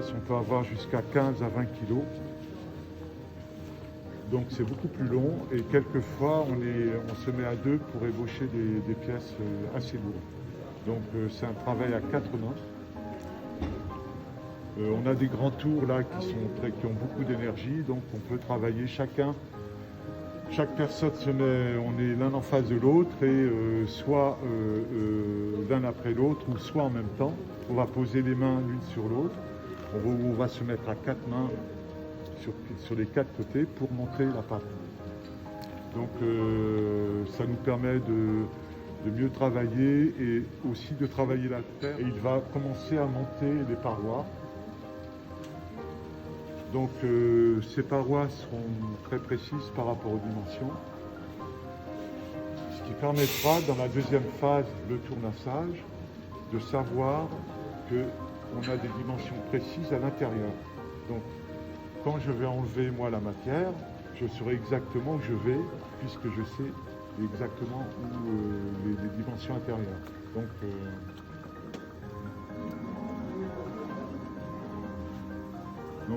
pièces, on peut avoir jusqu'à 15 à 20 kilos. Donc c'est beaucoup plus long et quelquefois on se met à deux pour ébaucher des pièces assez lourdes. Donc c'est un travail à quatre mains. On a des grands tours là qui ont beaucoup d'énergie, donc on peut travailler chaque personne se met, on est l'un en face de l'autre et soit l'un après l'autre ou soit en même temps. On va poser les mains l'une sur l'autre. On va se mettre à quatre mains sur les quatre côtés pour monter la pâte. Donc ça nous permet de mieux travailler et aussi de travailler la terre. Et il va commencer à monter les parois. Donc ces parois seront très précises par rapport aux dimensions. Ce qui permettra dans la deuxième phase, le tournassage, de savoir qu'on a des dimensions précises à l'intérieur. Donc quand je vais enlever moi la matière, je saurai exactement où je vais, puisque je sais exactement où les dimensions intérieures. Donc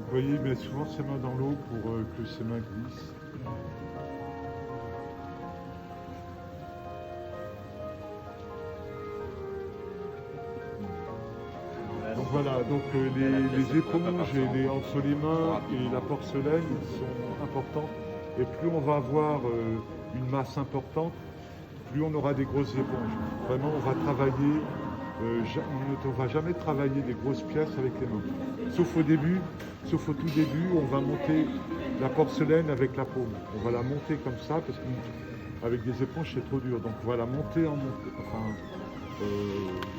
vous voyez, il met souvent ses mains dans l'eau pour que ses mains glissent. Donc voilà, donc les éponges entre les mains et la porcelaine sont importantes. Et plus on va avoir une masse importante, plus on aura des grosses éponges. Vraiment, on va travailler, on ne va jamais travailler des grosses pièces avec les mains. Sauf au tout début, on va monter la porcelaine avec la paume. On va la monter comme ça, parce qu'avec des éponges, c'est trop dur. Donc on va la monter en montant. Enfin,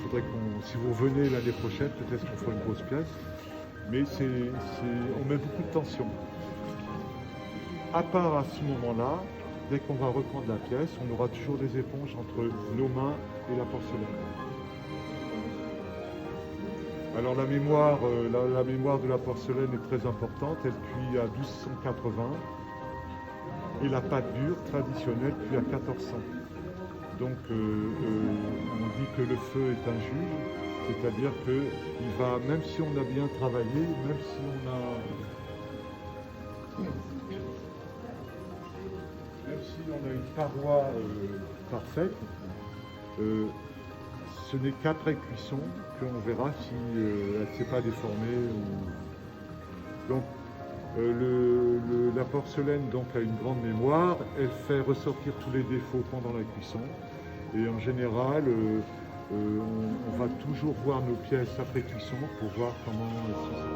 faudrait si vous venez l'année prochaine, peut-être qu'on fera une grosse pièce. Mais on met beaucoup de tension. À part à ce moment-là, dès qu'on va reprendre la pièce, on aura toujours des éponges entre nos mains et la porcelaine. Alors la mémoire de la porcelaine est très importante, elle cuit à 1280 et la pâte dure traditionnelle cuit à 1400. Donc on dit que le feu est un juge, c'est-à-dire que même si on a bien travaillé, même si on a une paroi parfaite, ce n'est qu'après cuisson qu'on verra si elle ne s'est pas déformée. Donc la porcelaine donc, a une grande mémoire, elle fait ressortir tous les défauts pendant la cuisson. Et en général, on va toujours voir nos pièces après cuisson pour voir comment elles sont.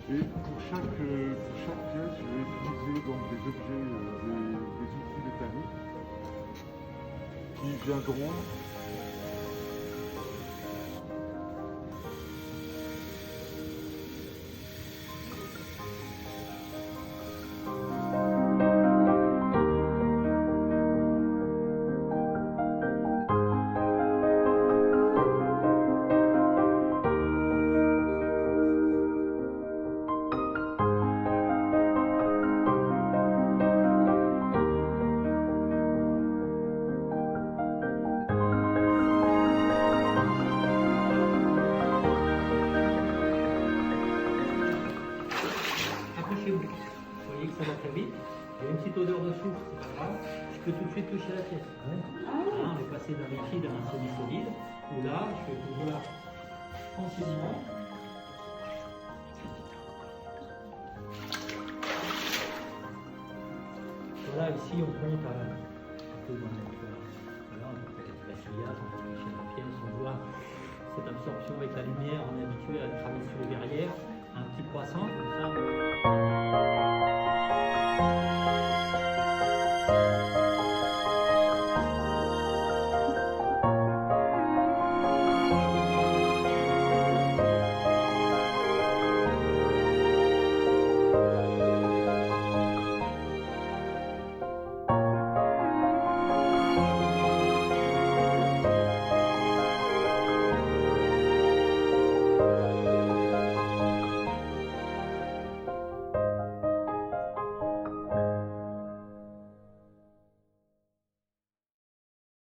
Et pour chaque pièce, je vais utiliser donc des objets, des outils métalliques qui viendront ça va très vite. Il y a une petite odeur de soufre, c'est pas grave. Je peux tout de suite toucher la pièce. On est passé d'un liquide à un semi-solide. Où là, je fais pouvoir tranquillement. ici, on compte un peu dans notre, voilà, avec la ciliate, on va afficher la pièce, on voit cette absorption avec la lumière, on est habitué à travailler sur les verrières, un petit croissant comme ça.